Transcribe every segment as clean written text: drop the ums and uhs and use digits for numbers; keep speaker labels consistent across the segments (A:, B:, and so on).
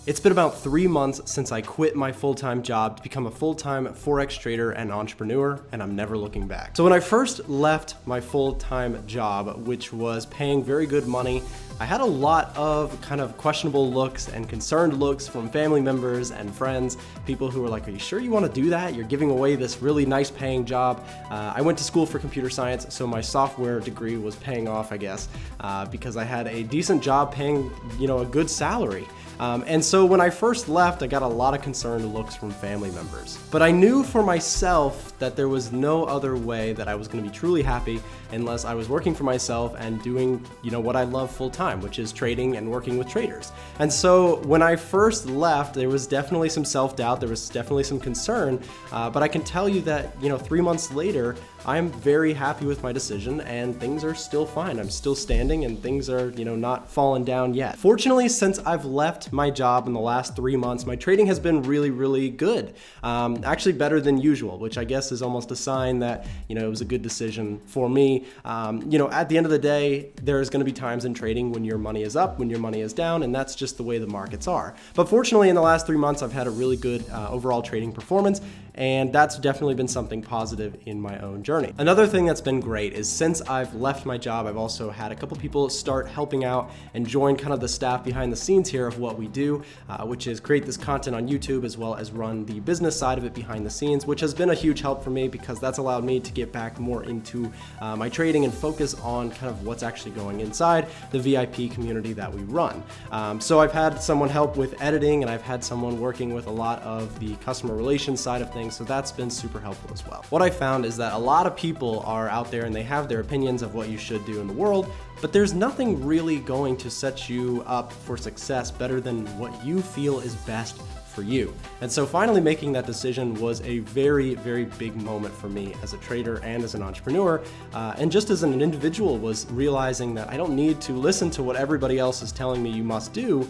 A: It's been about 3 months since I quit my full-time job to become a full-time Forex trader and entrepreneur, and I'm never looking back. So when I first left my full-time job, which was paying very good money, I had a lot of kind of questionable looks and concerned looks from family members and friends, people who were like, are you sure you want to do that? You're giving away this really nice paying job. I went to school for computer science, so my software degree was paying off, I guess, because I had a decent job paying, a good salary. And so when I first left, I got a lot of concerned looks from family members. But I knew for myself that there was no other way that I was going to be truly happy unless I was working for myself and doing, what I love full time, which is trading and working with traders. And so when I first left, there was definitely some self-doubt, there was definitely some concern, but I can tell you that, 3 months later, I'm very happy with my decision and things are still fine. I'm still standing and things are, not falling down yet. Fortunately, since I've left my job in the last 3 months, my trading has been really, really good. Actually better than usual, which I guess is almost a sign that, it was a good decision for me. At the end of the day, there's going to be times in trading when your money is up, when your money is down, and that's just the way the markets are. But fortunately, in the last 3 months, I've had a really good overall trading performance, and that's definitely been something positive in my own journey. Another thing that's been great is since I've left my job, I've also had a couple people start helping out and join kind of the staff behind the scenes here of what we do, which is create this content on YouTube as well as run the business side of it behind the scenes, which has been a huge help for me because that's allowed me to get back more into my trading and focus on kind of what's actually going inside the VIP community that we run. So I've had someone help with editing and I've had someone working with a lot of the customer relations side of things, so that's been super helpful as well. What I found is that a lot of people are out there and they have their opinions of what you should do in the world, but there's nothing really going to set you up for success better than what you feel is best for you. And so finally making that decision was a very, very big moment for me as a trader and as an entrepreneur. And just as an individual was realizing that I don't need to listen to what everybody else is telling me you must do,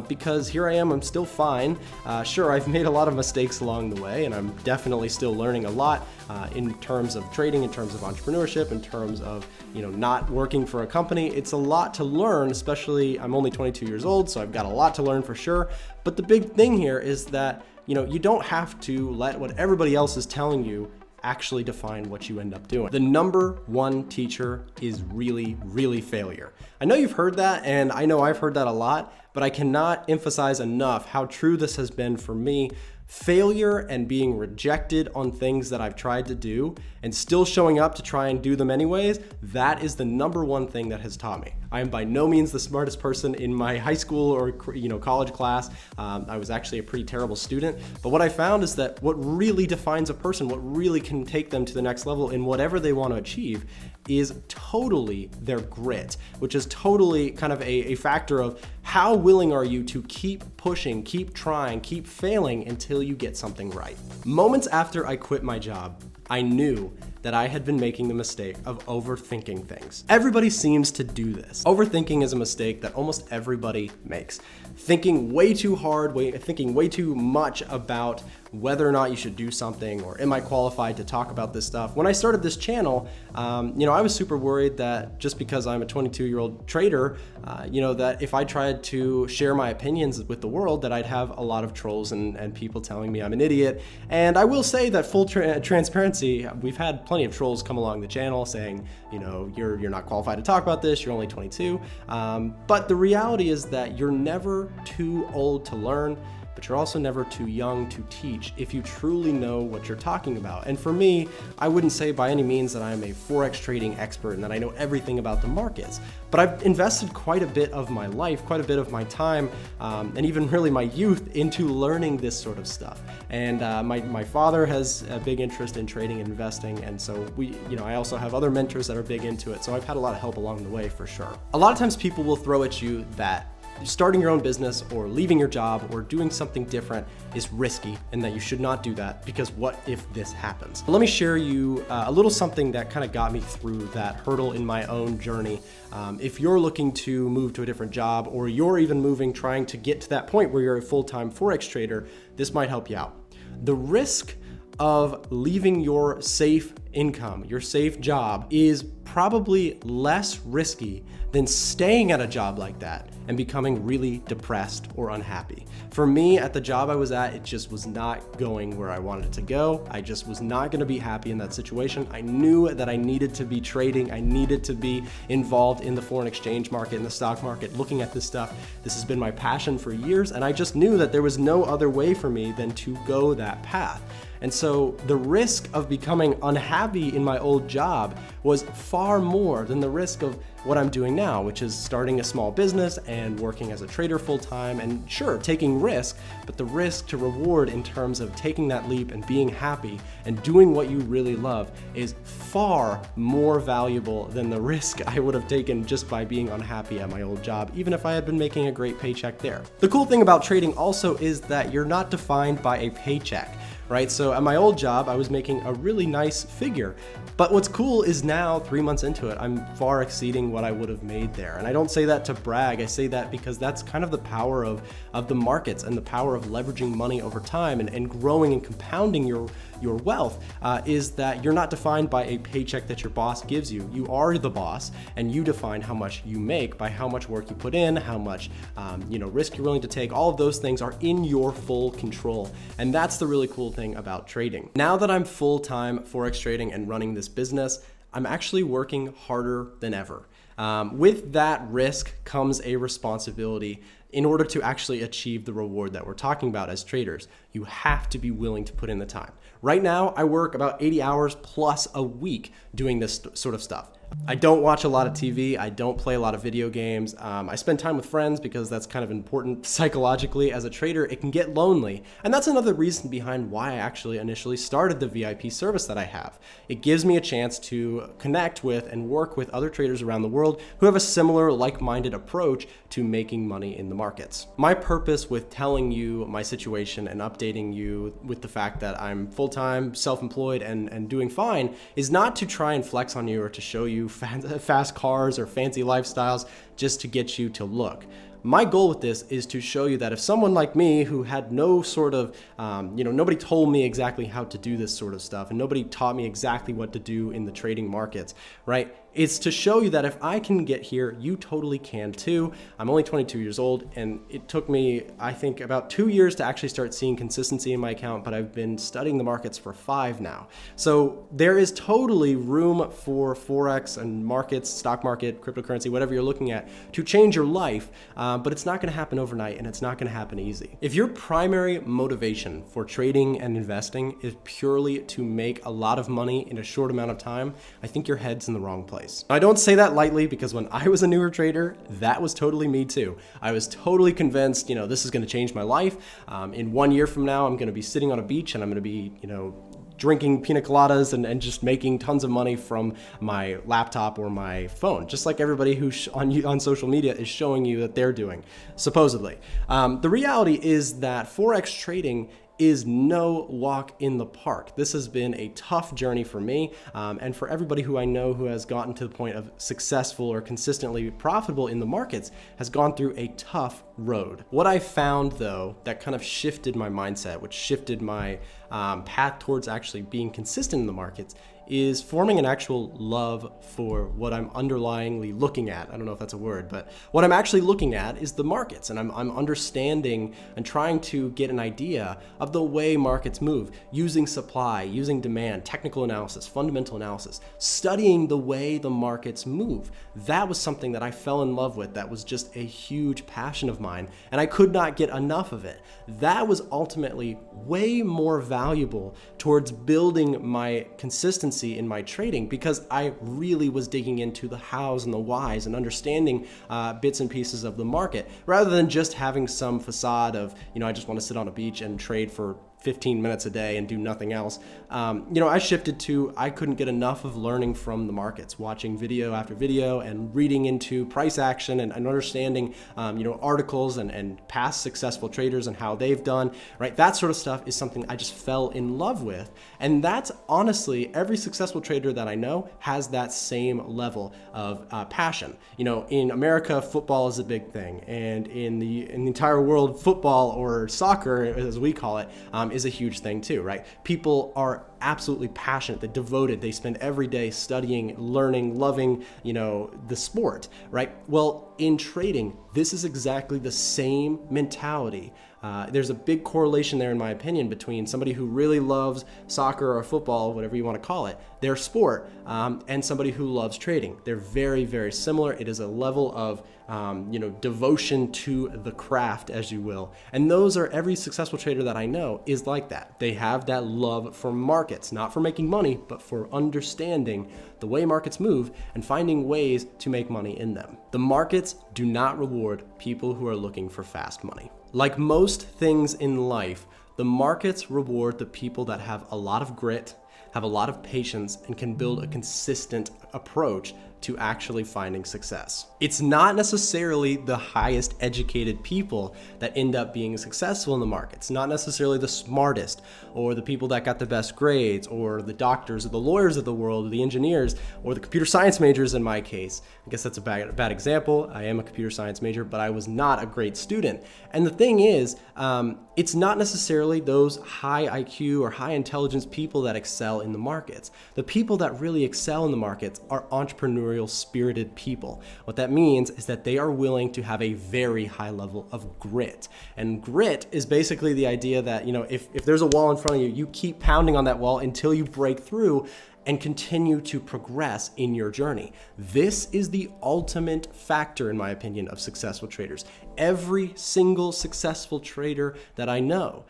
A: because here I am, I'm still fine. Sure, I've made a lot of mistakes along the way and I'm definitely still learning a lot in terms of trading, in terms of entrepreneurship, in terms of, not working for a company. It's a lot to learn, especially I'm only 22 years old, so I've got a lot to learn for sure. But the big thing here is that, you don't have to let what everybody else is telling you actually define what you end up doing. The number one teacher is really, really failure. I know you've heard that, and I know I've heard that a lot, but I cannot emphasize enough how true this has been for me. Failure and being rejected on things that I've tried to do and still showing up to try and do them anyways, that is the number one thing that has taught me. I am by no means the smartest person in my high school or college class. I was actually a pretty terrible student, but what I found is that what really defines a person, what really can take them to the next level in whatever they want to achieve is totally their grit, which is totally kind of a factor of how willing are you to keep pushing, keep trying, keep failing until you get something right. Moments after I quit my job, I knew that I had been making the mistake of overthinking things. Everybody seems to do this. Overthinking is a mistake that almost everybody makes. Thinking way too hard, thinking way too much about whether or not you should do something or am I qualified to talk about this stuff. When I started this channel, I was super worried that just because I'm a 22-year-old trader, that if I tried to share my opinions with the world, that I'd have a lot of trolls and people telling me I'm an idiot. And I will say that full transparency, we've had plenty of trolls come along the channel saying, you're not qualified to talk about this, you're only 22. But the reality is that you're never too old to learn, but you're also never too young to teach if you truly know what you're talking about. And for me, I wouldn't say by any means that I'm a Forex trading expert and that I know everything about the markets, but I've invested quite a bit of my life, quite a bit of my time, and even really my youth into learning this sort of stuff. And my father has a big interest in trading and investing, and so I also have other mentors that are big into it, so I've had a lot of help along the way for sure. A lot of times people will throw at you that starting your own business or leaving your job or doing something different is risky and that you should not do that because what if this happens? But let me share you a little something that kind of got me through that hurdle in my own journey. If you're looking to move to a different job or you're even trying to get to that point where you're a full-time Forex trader, this might help you out. The risk of leaving your safe income, your safe job, is probably less risky than staying at a job like that and becoming really depressed or unhappy. For me, at the job I was at, it just was not going where I wanted it to go. I just was not gonna be happy in that situation. I knew that I needed to be trading. I needed to be involved in the foreign exchange market, in the stock market, looking at this stuff. This has been my passion for years, and I just knew that there was no other way for me than to go that path. And so the risk of becoming unhappy in my old job was far more than the risk of what I'm doing now, which is starting a small business and working as a trader full time, and sure, taking risk, but the risk to reward in terms of taking that leap and being happy and doing what you really love is far more valuable than the risk I would have taken just by being unhappy at my old job, even if I had been making a great paycheck there. The cool thing about trading also is that you're not defined by a paycheck. Right? So at my old job, I was making a really nice figure. But what's cool is now, 3 months into it, I'm far exceeding what I would have made there. And I don't say that to brag, I say that because that's kind of the power of the markets and the power of leveraging money over time and growing and compounding your wealth, is that you're not defined by a paycheck that your boss gives you. You are the boss, and you define how much you make by how much work you put in, how much risk you're willing to take. All of those things are in your full control. And that's the really cool thing about trading. Now that I'm full-time Forex trading and running this business, I'm actually working harder than ever. With that risk comes a responsibility. In order to actually achieve the reward that we're talking about as traders, you have to be willing to put in the time. Right now, I work about 80 hours plus a week doing this sort of stuff. I don't watch a lot of TV. I don't play a lot of video games. I spend time with friends because that's kind of important psychologically. As a trader, it can get lonely. And that's another reason behind why I actually initially started the VIP service that I have. It gives me a chance to connect with and work with other traders around the world who have a similar like-minded approach to making money in the markets. My purpose with telling you my situation and updating you with the fact that I'm full-time, self-employed, and doing fine is not to try and flex on you or to show you fast cars or fancy lifestyles just to get you to look. My goal with this is to show you that if someone like me who had no sort of, nobody told me exactly how to do this sort of stuff and nobody taught me exactly what to do in the trading markets, right? It's to show you that if I can get here, you totally can too. I'm only 22 years old and it took me, I think, about 2 years to actually start seeing consistency in my account, but I've been studying the markets for 5 now. So there is totally room for Forex and markets, stock market, cryptocurrency, whatever you're looking at, to change your life, but it's not gonna happen overnight and it's not gonna happen easy. If your primary motivation for trading and investing is purely to make a lot of money in a short amount of time, I think your head's in the wrong place. I don't say that lightly because when I was a newer trader, that was totally me too. I was totally convinced, this is gonna change my life. In 1 year from now, I'm gonna be sitting on a beach and I'm gonna be, drinking pina coladas and just making tons of money from my laptop or my phone, just like everybody who on social media is showing you that they're doing, supposedly. The reality is that Forex trading is no walk in the park. This has been a tough journey for me and for everybody who I know who has gotten to the point of successful or consistently profitable in the markets has gone through a tough road. What I found though that kind of shifted my mindset, which shifted my path towards actually being consistent in the markets, is forming an actual love for what I'm underlyingly looking at. I don't know if that's a word, but what I'm actually looking at is the markets, and I'm understanding and trying to get an idea of the way markets move, using supply, using demand, technical analysis, fundamental analysis, studying the way the markets move. That was something that I fell in love with. That was just a huge passion of mine, and I could not get enough of it. That was ultimately way more valuable towards building my consistency in my trading because I really was digging into the hows and the whys and understanding bits and pieces of the market rather than just having some facade of, I just want to sit on a beach and trade for 15 minutes a day and do nothing else. I shifted to, I couldn't get enough of learning from the markets, watching video after video and reading into price action and understanding, articles and past successful traders and how they've done, right? That sort of stuff is something I just fell in love with. And that's honestly, every successful trader that I know has that same level of passion. In America, football is a big thing. And in the entire world, football or soccer, as we call it, is a huge thing too, right? People are absolutely passionate, they're devoted, they spend every day studying, learning, loving, the sport, right? Well, in trading, this is exactly the same mentality. There's a big correlation there, in my opinion, between somebody who really loves soccer or football, whatever you want to call it, their sport, and somebody who loves trading. They're very, very similar. It is a level of devotion to the craft, as you will. And every successful trader that I know is like that. They have that love for markets, not for making money, but for understanding the way markets move and finding ways to make money in them. The markets do not reward people who are looking for fast money. Like most things in life, the markets reward the people that have a lot of grit, have a lot of patience, and can build a consistent approach to actually finding success. It's not necessarily the highest educated people that end up being successful in the markets, not necessarily the smartest or the people that got the best grades or the doctors or the lawyers of the world or the engineers or the computer science majors in my case. I guess that's a bad example. I am a computer science major, but I was not a great student. And the thing is, it's not necessarily those high IQ or high intelligence people that excel in the markets. The people that really excel in the markets are entrepreneurial spirited people. What that means is that they are willing to have a very high level of grit. And grit is basically the idea that, if there's a wall in front of you, you keep pounding on that wall until you break through and continue to progress in your journey. This is the ultimate factor, in my opinion, of successful traders. Every single successful trader that I know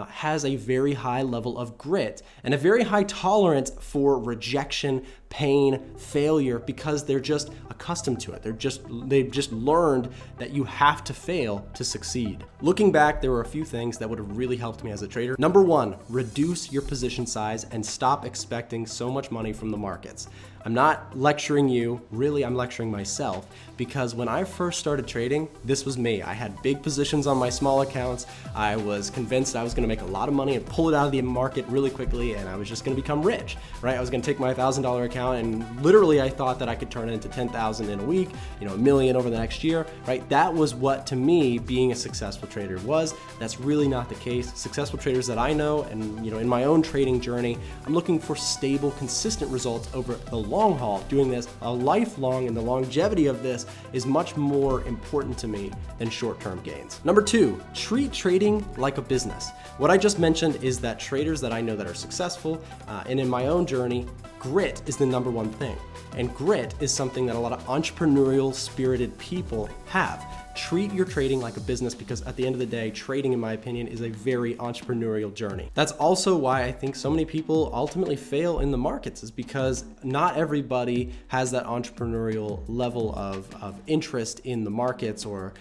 A: has a very high level of grit and a very high tolerance for rejection, pain, failure, because they're just accustomed to it. They've just learned that you have to fail to succeed. Looking back, there were a few things that would have really helped me as a trader. Number one, reduce your position size and stop expecting so much money from the markets. I'm not lecturing you, really I'm lecturing myself, because when I first started trading, this was me. I had big positions on my small accounts. I was convinced I was gonna make a lot of money and pull it out of the market really quickly, and I was just gonna become rich, right? I was gonna take my $1,000 account and literally I thought that I could turn it into 10,000 in a week, $1 million over the next year, right? That was what, to me, being a successful trader was. That's really not the case. Successful traders that I know, and in my own trading journey, I'm looking for stable, consistent results over the long haul. Doing this a lifelong, and the longevity of this is much more important to me than short-term gains. Number two, treat trading like a business. What I just mentioned is that traders that I know that are successful, and in my own journey, grit is the number one thing. And grit is something that a lot of entrepreneurial spirited people have. Treat your trading like a business, because at the end of the day, trading, in my opinion, is a very entrepreneurial journey. That's also why I think so many people ultimately fail in the markets, is because not everybody has that entrepreneurial level of interest in the markets, or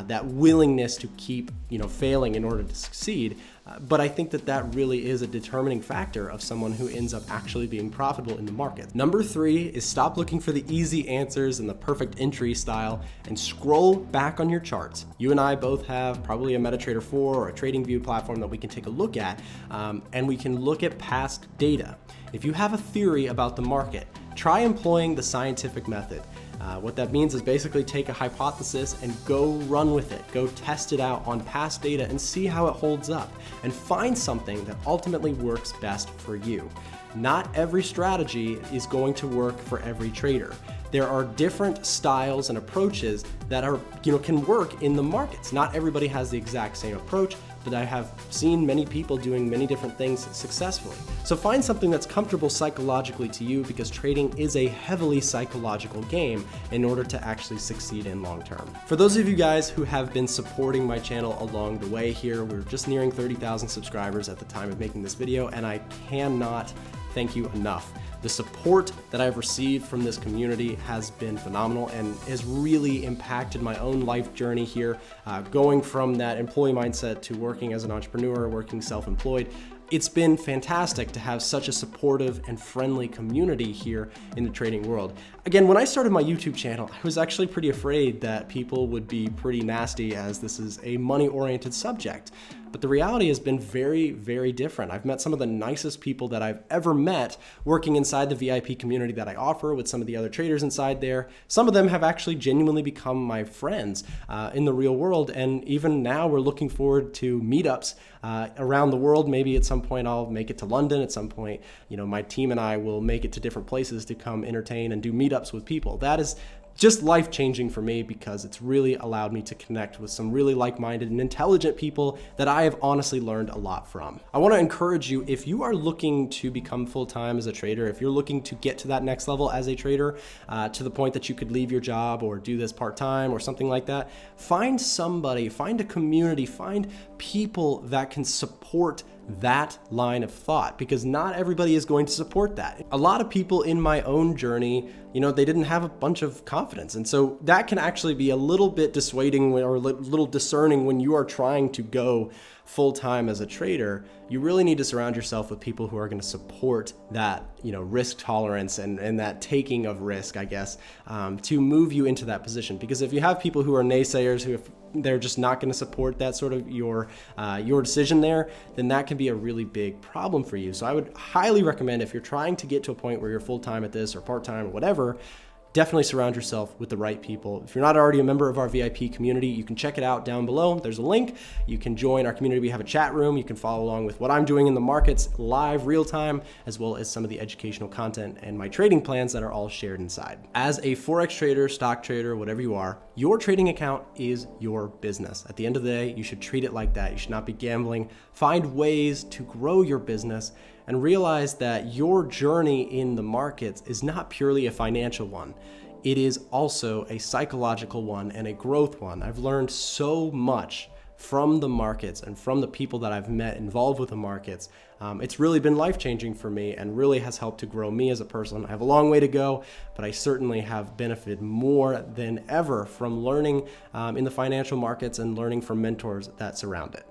A: that willingness to keep failing in order to succeed. But I think that really is a determining factor of someone who ends up actually being profitable in the market. Number three is stop looking for the easy answers and the perfect entry style and scroll back on your charts. You and I both have probably a MetaTrader 4 or a TradingView platform that we can take a look at, and we can look at past data. If you have a theory about the market, try employing the scientific method. What that means is basically take a hypothesis and go run with it. Go test it out on past data and see how it holds up, and find something that ultimately works best for you. Not every strategy is going to work for every trader. There are different styles and approaches that can work in the markets. Not everybody has the exact same approach, but I have seen many people doing many different things successfully. So find something that's comfortable psychologically to you, because trading is a heavily psychological game in order to actually succeed in long term. For those of you guys who have been supporting my channel along the way here, we're just nearing 30,000 subscribers at the time of making this video, and I cannot thank you enough. The support that I've received from this community has been phenomenal and has really impacted my own life journey here, going from that employee mindset to working as an entrepreneur, working self-employed. It's been fantastic to have such a supportive and friendly community here in the trading world. Again, when I started my YouTube channel, I was actually pretty afraid that people would be pretty nasty, as this is a money-oriented subject. But the reality has been very, very different. I've met some of the nicest people that I've ever met working inside the VIP community that I offer with some of the other traders inside there. Some of them have actually genuinely become my friends in the real world. And even now we're looking forward to meetups around the world. Maybe at some point I'll make it to London. At some point, my team and I will make it to different places to come entertain and do meetups with people. That is just life-changing for me, because it's really allowed me to connect with some really like-minded and intelligent people that I have honestly learned a lot from. I want to encourage you, if you are looking to become full-time as a trader, if you're looking to get to that next level as a trader, to the point that you could leave your job or do this part-time or something like that, find somebody, find a community, find people that can support that line of thought, because not everybody is going to support that. A lot of people in my own journey, they didn't have a bunch of confidence. And so that can actually be a little bit dissuading or a little discerning when you are trying to go full-time as a trader. You really need to surround yourself with people who are going to support that, risk tolerance and that taking of risk, I guess, to move you into that position. Because if you have people who are naysayers, they're just not going to support that sort of your decision there, then that can be a really big problem for you. So I would highly recommend, if you're trying to get to a point where you're full-time at this or part-time or whatever, definitely surround yourself with the right people. If you're not already a member of our VIP community, you can check it out down below. There's a link. You can join our community. We have a chat room. You can follow along with what I'm doing in the markets live, real time, as well as some of the educational content and my trading plans that are all shared inside. As a Forex trader, stock trader, whatever you are, your trading account is your business. At the end of the day, you should treat it like that. You should not be gambling. Find ways to grow your business and realize that your journey in the markets is not purely a financial one. It is also a psychological one and a growth one. I've learned so much from the markets and from the people that I've met involved with the markets. It's really been life-changing for me and really has helped to grow me as a person. I have a long way to go, but I certainly have benefited more than ever from learning in the financial markets and learning from mentors that surround it.